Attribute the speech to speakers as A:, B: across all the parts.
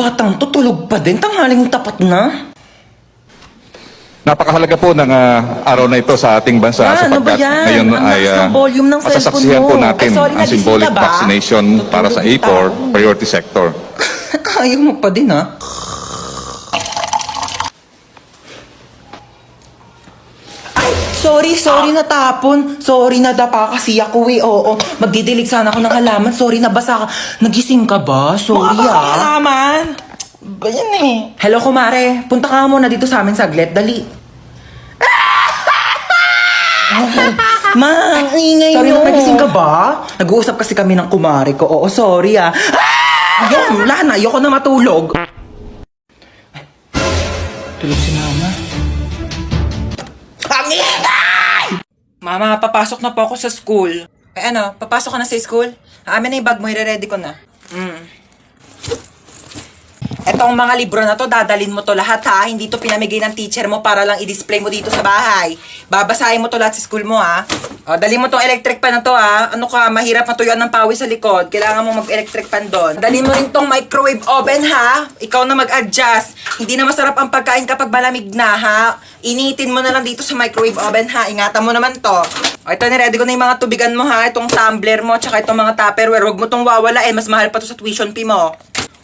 A: batang to, tulog pa din. Tanghaling tapat na.
B: Napakahalaga po ng araw na ito sa ating bansa
A: Ano ba
B: sapagkat
A: yan?
B: ngayon
A: Ang
B: ay
A: lakas ng volume ng cellphone
B: masasaksihan
A: mo.
B: po natin
A: Ay, sorry,
B: ang
A: nagising
B: symbolic
A: ka ba?
B: vaccination para sa
A: Tutulog
B: A4
A: yung tao.
B: priority sector.
A: Ayaw mo pa din, ha? Ay, sorry natapon. Sorry nadapa kasi ako eh. Oo, magdidilig sana ako ng halaman. Sorry nabasa ka. Nagising ka ba? Sorry
C: Halaman! Ba yan eh?
A: Hello, kumare. Punta ka muna dito sa amin saglit. Dali. Ma, ang ingay
C: Sorry,
A: nyo.
C: nagising
A: ka ba? Nag-uusap kasi kami ng kumare ko. Oo, sorry ah. Ayun, wala na. Ayoko na matulog. Ay, tulog si mama. Ang ingay!
C: Mama, papasok na po ako sa school. Eh ano, papasok ka na sa school? Amin na yung bag mo, i-ready ko na. Etong mga libro na to, dadalin mo to lahat ha. Hindi to pinamigay ng teacher mo para lang i-display mo dito sa bahay. Babasahin mo to lahat sa school mo ha. O, dali mo tong electric pan na to ha. Ano ka, mahirap matuyuan ng pawis sa likod. Kailangan mo mag-electric pan doon. Dali mo rin tong microwave oven ha. Ikaw na mag-adjust. Hindi na masarap ang pagkain kapag malamig na ha. Initin mo na lang dito sa microwave oven ha. Ingatan mo naman to. O, ito niready ko na yung mga tubigan mo ha. Itong tumbler mo, tsaka itong mga tupperware. Huwag mo tong wawalain. Mas mahal pa to sa tuition fee mo.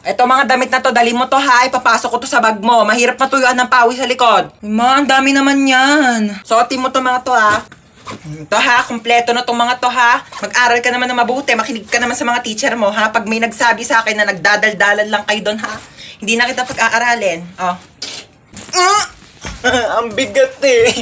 C: Ito mga damit na to, dali mo to ha, ipapasok ko to sa bag mo. Mahirap matuyuan ng pawis sa likod. Ma, ang dami naman yan. Suotin mo to mga to ha. Ito ha, kumpleto na tong mga to ha. Mag-aral ka naman na mabuti, makinig ka naman sa mga teacher mo ha. Pag may nagsabi sa akin na nagdadaldalan lang kayo doon ha, hindi na kita pag-aaralin. Oh. Ang bigat eh.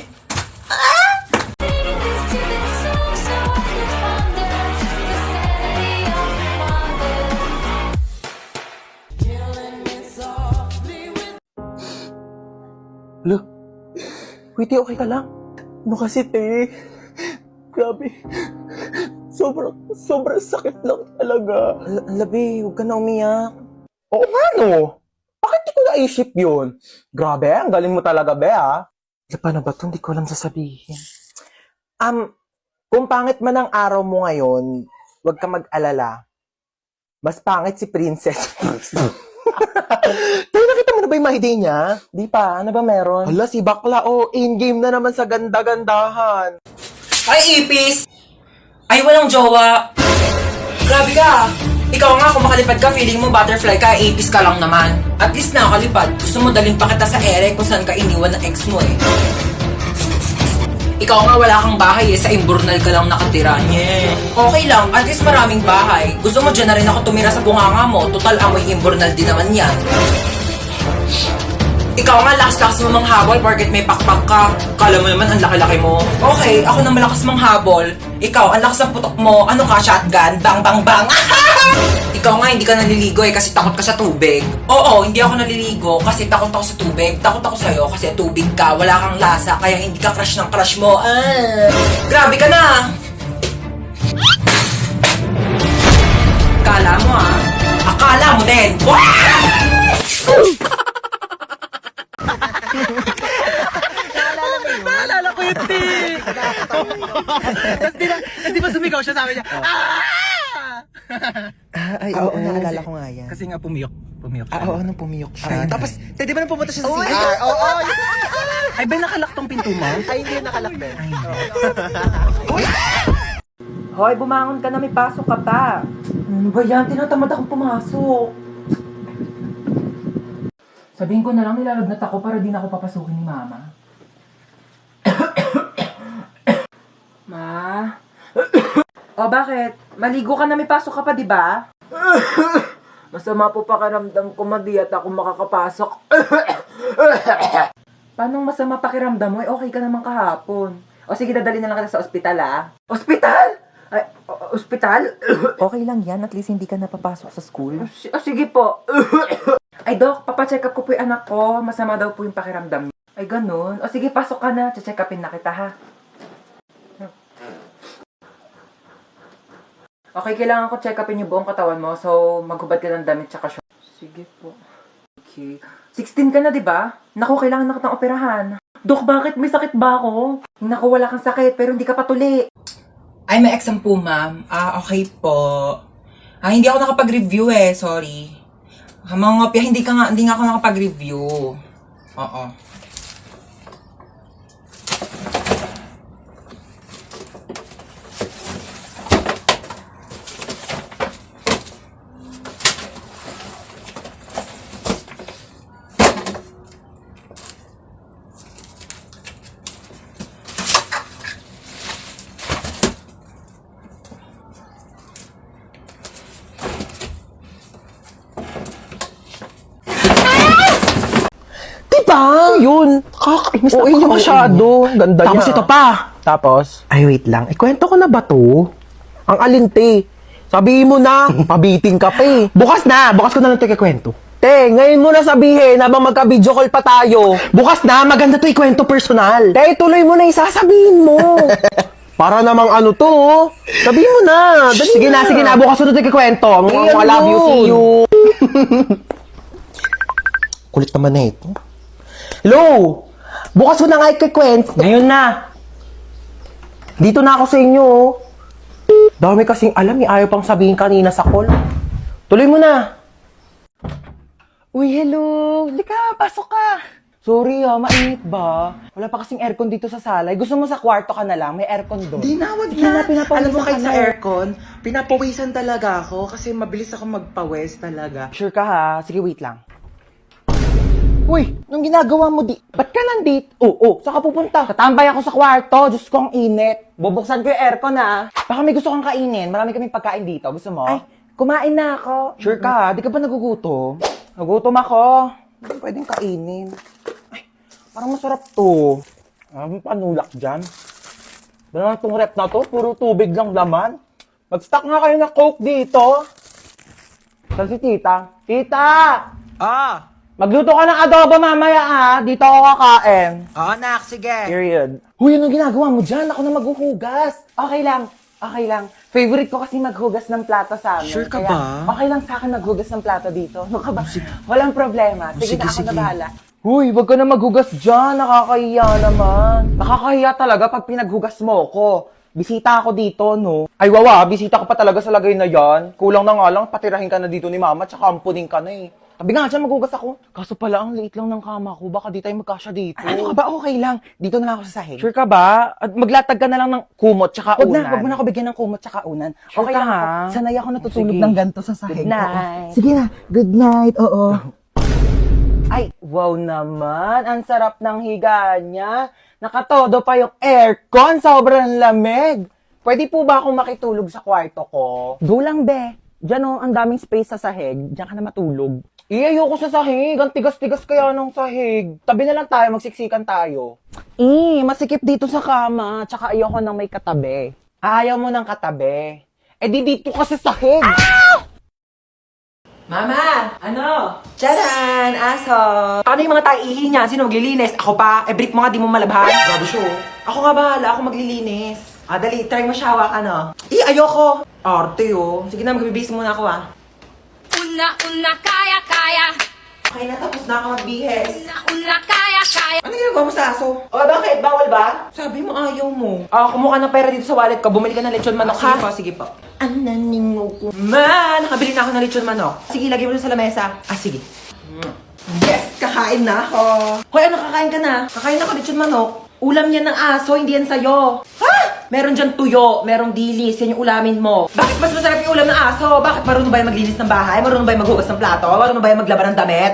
D: Lo, Witi, okay ka lang? Ano kasi, te? Grabe. Sobrang sakit lang talaga.
A: Labi, huwag ka na umiyak.
D: Oo nga, no? Bakit di ko naisip yun? Grabe, ang galing mo talaga, be, ah.
A: Paano ba ito? Hindi ko alam sasabihin.
D: Kung pangit man ang araw mo ngayon, huwag ka mag-alala. Mas pangit si Princess. Tayo, nakita mo na ba yung mahiday niya?
A: Di pa, ano ba meron?
D: Hala, si Bakla, in-game na naman sa ganda-gandahan.
C: Ay, ipis! Ay, walang jowa. Grabe ka. Ikaw nga, kung makalipad ka, feeling mo butterfly ka, ipis ka lang naman. At least nakakalipad. Gusto mo dalhin pa kita sa ere kung saan ka iniwan ng ex mo eh. Ikaw nga wala kang bahay eh, sa Imburnal ka lang nakatira. Yeah. Okay lang, at least maraming bahay. Gusto mo dyan na rin ako tumira sa bunganga mo, total amoy Imburnal din naman yan. Ikaw nga, lakas-lakas mo manghabol porket may pakpak ka. Kala mo naman ang laki-laki mo. Okay, ako na malakas manghabol. Ikaw, ang lakas ng putok mo. Ano ka, shotgun? Bang, bang, bang! Ikaw nga, hindi ka naliligo eh kasi takot ka sa tubig. Oo, hindi ako naliligo kasi takot ako sa tubig. Takot ako sa'yo kasi tubig ka, wala kang lasa, kaya hindi ka crush ng crush mo. Grabe ka na! Akala mo ah. Akala mo din.
A: Naalala ko yun, Ti! Tapos di ba sumigaw siya, sabi niya,
D: Ay, oo, naalala ko nga yan.
A: Kasi nga pumiyok siya.
D: Oo, nung pumiyok siya.
A: Tapos, di ba nang pumunta siya sa
D: Oo,
A: CR?
D: oo.
A: Ay, ba nakalak tong pinto mo?
D: Ay, hindi nakalak, be.
C: Hoy, bumangon ka na, may pasok ka pa.
A: Ano ba yan? Tinatamad akong pumasok. Sabihin ko na lang nilalagnat ako para di na ako papasukin ni Mama.
C: Ma? O bakit? Maligo ka na, may pasok ka pa, di ba? Masama po pakiramdam ko, madi at ako makakapasok. Paano masama pakiramdam mo? Okay ka naman kahapon. O sige, dadali na lang kita sa ospital, ah. Ospital? Ay, ospital?
A: Okay lang yan, at least hindi ka napapasok sa school.
C: Sige po. Ay, Dok, papacheck up ko po yung anak ko. Masama daw po yung pakiramdam niya. Ay, ganun. O sige, pasok ka na. Check upin na kita, ha? Okay, kailangan ko check upin yung buong katawan mo. So, maghubad ka ng damit tsaka short. Sige po. Okay. 16 ka na, di ba? Naku, kailangan na kitang operahan. Dok, bakit? May sakit ba ako? Naku, wala kang sakit, pero hindi ka patuli. Ay, may exam po, ma'am. Okay po. Hindi ako nakapag-review eh. Sorry. Mga ngopya, hindi nga ako nakapag-review. Oo.
D: Diba? Yun. Kakainis na niya masyado. Ganda niya.
A: Tapos ito pa.
D: Tapos? Ay, wait lang. Ikwento ko na ba to? Ang alinte. Sabihin mo na. Pabiting ka pa eh.
A: Bukas ko na lang ito ikikwento.
D: Te, ngayon mo na sabihin habang magka-video call pa tayo.
A: Bukas na, maganda to ikwento personal.
D: Te, tuloy mo na yung sasabihin mo. Para namang ano to, oh. Sabihin mo na. Dali
A: Sige na, bukas ko na ito ikikwento.
D: Ay,
A: Mga love you, see you.
D: Kulit naman na ito. Hello! Bukas ko na nga ikikwento.
A: Ngayon na.
D: Dito na ako sa inyo, oh. Dami kasing alam, ayaw pang sabihin kanina sa call. Tuloy mo na.
A: Uy, hello. Lika, pasok ka. Sorry mainit ba? Wala pa kasing aircon dito sa sala. Gusto mo sa kwarto ka na lang? May aircon doon.
E: Di na, wag
A: Hindi
E: na.
A: pinapawisan
E: Alam mo, kahit
A: ka
E: sa
A: na.
E: aircon, pinapawisan talaga ako kasi mabilis ako magpawis talaga.
A: Sure ka ha? Sige, wait lang. Uy, nung ginagawa mo ba't ka nandito? Saan ka pupunta? Tatambay ako sa kwarto. Diyos ko, ang init. Bubuksan ko yung aircon ha. Baka may gusto kang kainin. Marami kaming pagkain dito. Gusto mo?
E: Ay, kumain na ako.
A: Sure ka ha? Di ka ba nagugutom? Nagutom ako. Hindi pwedeng kainin. Ay, parang masarap to. Ang panulak dyan. Ba naman itong rep na to? Puro tubig lang laman. Mag-stock nga kayo ng Coke dito. Saan si tita? Tita! Magluto ka ng adobo mamaya ha. Dito ako kakain.
C: Oo, nak, sige.
A: Period. Huy, anong ginagawa mo dyan? Ako na maghuhugas. Okay lang. Favorite ko kasi maghugas ng plato sa amin.
E: Sure ka
A: Kaya,
E: ba?
A: Okay lang sa akin maghugas ng plato dito. Ano ka ba? Walang problema. Sige, na ako
E: sige.
A: na bahala. Huy, wag ka na maghugas dyan. Nakakahiya naman. Nakakahiya talaga pag pinaghugas mo ko. Bisita ako dito, no? Ay, wawa, bisita ko pa talaga sa lagay na yan. Kulang na nga lang, patirahin ka na dito ni mama, tsaka ampunin ka na eh. Tabi nga dyan, maghugas ako. Kaso pala, ang liit lang ng kama ko. Baka di tayo magkasya dito.
E: Ano ka ba? Okay lang. Dito na lang ako sa sahig.
A: Sure ka ba? At maglatag ka na lang ng kumot tsaka
E: Wag
A: unan.
E: na, wag mo na ako bigyan ng kumot tsaka unan.
A: Sure
E: Okay
A: ka,
E: lang
A: ha?
E: ako. Sanay ako natutulog
A: Sige.
E: ng ganito sa sahig.
A: Good night.
E: Oo. Sige na. Good night. Oo.
A: Ay, wow naman. Ang sarap ng higa niya. Nakatodo pa yung aircon. Sobrang lamig. Pwede po ba akong makitulog sa kwarto ko?
E: Go lang, be. Diyan oh, ang daming space sa sahig. Diyan ka na matulog.
A: Ayoko sa sahig. Ang tigas-tigas kaya ng sahig. Tabi na lang tayo, magsiksikan tayo.
E: Masikip dito sa kama. Tsaka ayoko nang may katabi.
A: Ayaw mo ng katabi. Eh di dito ka sa sahig.
C: Mama! Ano?
E: Tcharan! Aso!
C: Paano yung mga taihi niya? Sino maglilinis? Ako pa? Eh, brief mo nga, di mo malabhan.
A: Grabe siya.
C: Ako nga bahala, ako maglilinis. Dali, try mo siya hawakan, no? Ayoko! Arte, oh. Sige na, magbibis muna ako,
F: Una, kaya.
C: Okay na, tapos na ako magbihis.
F: Una, kaya.
C: Ano ginagawa mo sa aso?
A: Bakit? Bawal ba?
C: Sabi mo, ayaw mo. Kumuha ng pera dito sa wallet ko. Bumili ka ng lechon manok, ha? Sige po.
E: Ananingo ko.
C: Man, nakabili na ako ng lechon manok. Sige, lagay mo dun sa lamesa. Sige. Yes, kakain na ako. Hoy, ano kakain ka na? Kakain ako lechon manok. Ulam yan ng aso, hindi yan sa'yo. Ha? Meron dyan tuyo, merong dilis, yan yung ulamin mo. Bakit mas masarap yung ulam ng aso? Bakit marunong ba yung maglinis ng bahay? Marunong ba yung maghugas ng plato? Marunong ba yung maglaban ng damit?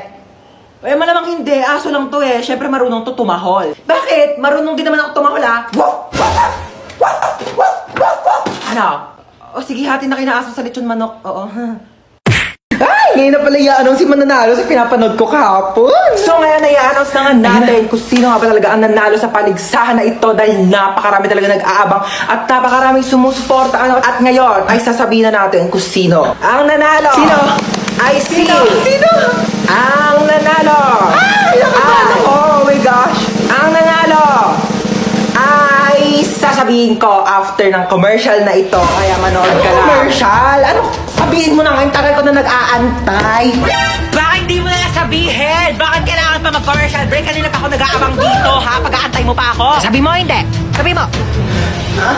C: Eh, malamang hindi. Aso lang to eh. Siyempre marunong to tumahol. Bakit? Marunong din naman ako tumahol ah. Ano? O sige, hati na kayo na aso sa lechon manok. Oo. Ay! Ngayon na pala i-announce si mananalo sa pinapanood ko kahapon. So ngayon na i-announce na nga natin kung sino nga ba talaga ang nanalo sa paligsahan na ito dahil napakarami talaga nag-aabang at napakaraming sumusuporta. At ngayon ay sasabihin na natin kung sino ang nanalo. Sino? Ay Sino? Ang nanalo! Oh my gosh! Ang nanalo! Ay sasabihin ko after ng commercial na ito. Kaya manood ka lang. Commercial? Ano? Sabihin mo na ngayon, tagal ko na nag-aantay. Bakit di mo na sabihin? Bakit kailangan pa mag-commercial break? Kanina pa ako nag-aabang dito, ha? Pag-aantay mo pa ako. Sabi mo, hindi. Sabi mo. Ha?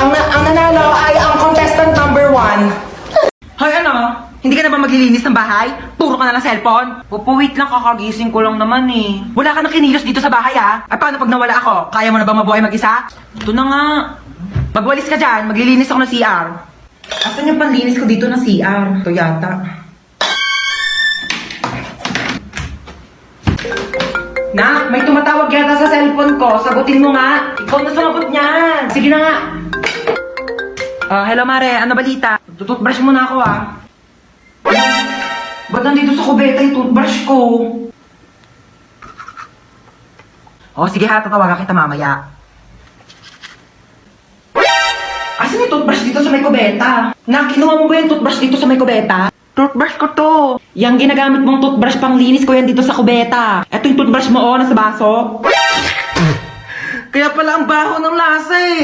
C: Ang nanalo ay ang contestant number 1. Hoy, ano? Hindi ka na ba maglilinis ng bahay? Puro ka na ng cellphone? Opo, wait lang, kakagising ko lang naman eh. Wala ka nang kinilos dito sa bahay ah. Ay, paano pag nawala ako? Kaya mo na ba mabuhay mag-isa? Ito na nga. Magwalis ka dyan, maglilinis ako ng CR. Asan yung panlinis ko dito ng CR? Ito yata. Nak, may tumatawag yata sa cellphone ko. Sagutin mo nga. Ikaw na sumagot niyan. Sige na nga. Hello Mare, ano balita? Tututbrush muna ako ah. Ba't nandito sa kubeta yung toothbrush ko? Sige ha, tatawagan kita mamaya. Asan yung toothbrush dito sa may kubeta? Kinuha mo ba yung toothbrush dito sa may kubeta? Toothbrush ko to. Yang ginagamit mong toothbrush pang linis ko yan dito sa kubeta. Eto yung toothbrush mo nasa baso. Kaya pala ang baho ng lasa eh.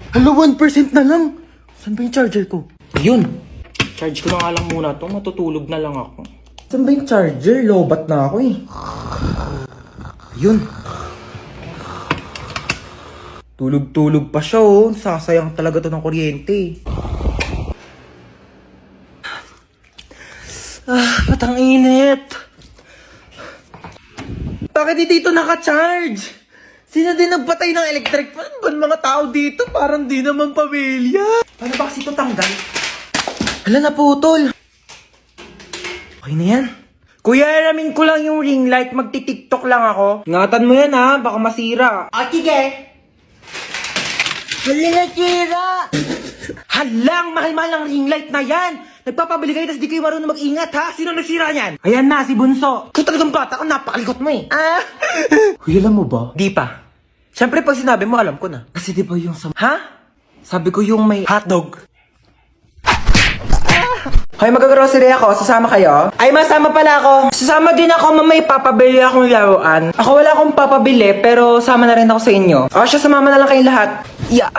A: Hala, 1% na lang. Saan ba yung charger ko? Yun. Charge ko na nga lang muna to. Matutulog na lang ako. Saan ba yung charger? Lobat na ako eh. Yun. Tulog-tulog pa siya oh. Sasayang talaga to ng kuryente. Ba't ang init? Bakit di dito naka-charge? Sino din nagpatay ng electric fan? Ba mga tao dito? Parang di naman pamilya. Paano ba kasi ito tanggal? Hala, naputol. Okay na yan. Kuya, aramin ko lang yung ring light. Magti-tiktok lang ako. Ingatan mo yan ha, baka masira. Sige. Hala, nasira. Halang, mahal-mahal ng ring light na yan. Nagpapabili kayo, tapos di kayo marunong mag-ingat ha. Sino nagsira yan? Ayan na, si Bunso. Ikaw talagang bata ka, napakalikot mo eh. Kuya, alam mo ba? Di pa. Siyempre, pag sinabi mo, alam ko na. Kasi di ba yung sa... Ha? Sabi ko yung may hotdog. Hoy, mag-grocery ako. Sasama kayo? Ay, masama pala ako. Sasama din ako, mamay papabili akong laruan. Ako wala akong papabili, pero sama na rin ako sa inyo. Siya, sumama na lang kayong lahat. Yeah.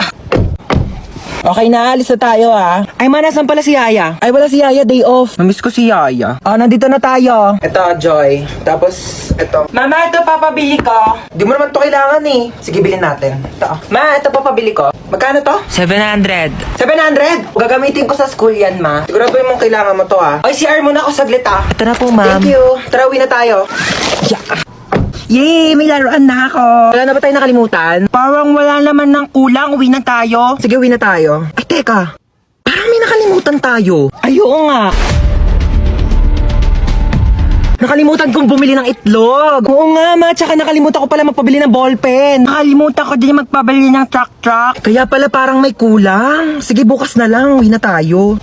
A: Okay na, alis na tayo ah. Ay, nasan pala si Yaya? Ay, wala si Yaya, day off. Namiss ko si Yaya. Nandito na tayo. Ito, Joy. Tapos, ito. Mama, ito papabili ko. Di mo naman to kailangan eh. Sige, bilhin natin. Ito. Ma, ito papabili ko. Magkano to? 700. 700? Gagamitin ko sa school yan, ma. Sigurado mong kailangan mo to ah. Ay, CR muna ako saglit ah. Ito na po, ma'am. Thank you. Tara, uwi na tayo. Yeah. Yay! May laruan na ako! Wala na ba tayo nakalimutan? Parang wala naman ng kulang. Uwi na tayo. Sige, uwi na tayo. Ay, teka. Parang may nakalimutan tayo. Ay, oo nga. Nakalimutan kong bumili ng itlog. Oo nga, ma. Tsaka nakalimutan ko pala magpabili ng ballpen. Nakalimutan ko din magpabili ng truck. Kaya pala parang may kulang. Sige, bukas na lang. Uwi na tayo.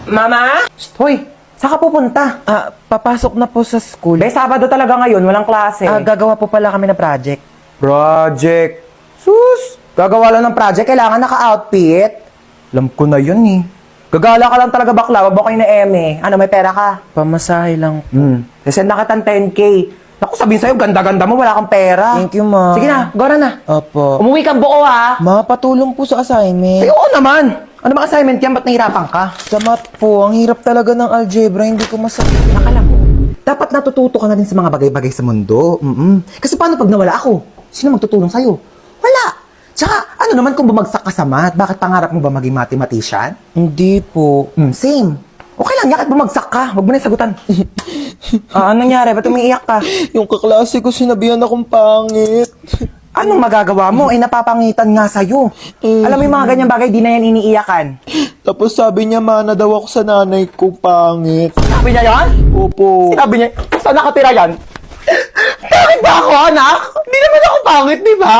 A: Mama? Hoy! Saan ka pupunta? Papasok na po sa school. Sabado talaga ngayon, walang klase. Gagawa po pala kami ng project. Project? Sus! Gagawa lang ng project, kailangan naka-outfit. Alam ko na yun eh. Gagala ka lang talaga bakla, wag kayo na eme. Ano, may pera ka? Pamasahe lang po. Send na kitang 10K. Naku, sabihin sa'yo, ganda-ganda mo, wala kang pera. Thank you, ma. Sige na, gora na. Opo. Umuwi kang buo, ha? Ma, patulong po sa assignment. Ay, oo naman. Ano bang assignment yan? Ba't nahihirapan ka? Sa math po, ang hirap talaga ng algebra, hindi ko masabi. Nakala mo, dapat natututo ka na din sa mga bagay-bagay sa mundo. Kasi paano pag nawala ako? Sino magtutulong sa'yo? Wala. Tsaka, ano naman kung bumagsak ka sa math? Bakit pangarap mo ba maging mathematician? Hindi po. Same. Okay lang, yakit bumagsak ka. Huwag mo na sagutan. Anong nangyari? Ba't umiiyak ka?
G: Yung kaklase ko sinabihan akong pangit.
A: Anong magagawa mo? Napapangitan nga sa'yo. Alam mo yung mga ganyang bagay, di na yan iniiyakan.
G: Tapos sabi niya, mana daw ako sa nanay ko pangit.
A: Sabi niya yan?
G: Opo.
A: Sinabi niya, saan nakatira yan? Bakit ba ako, anak? Hindi naman ako pangit, di ba?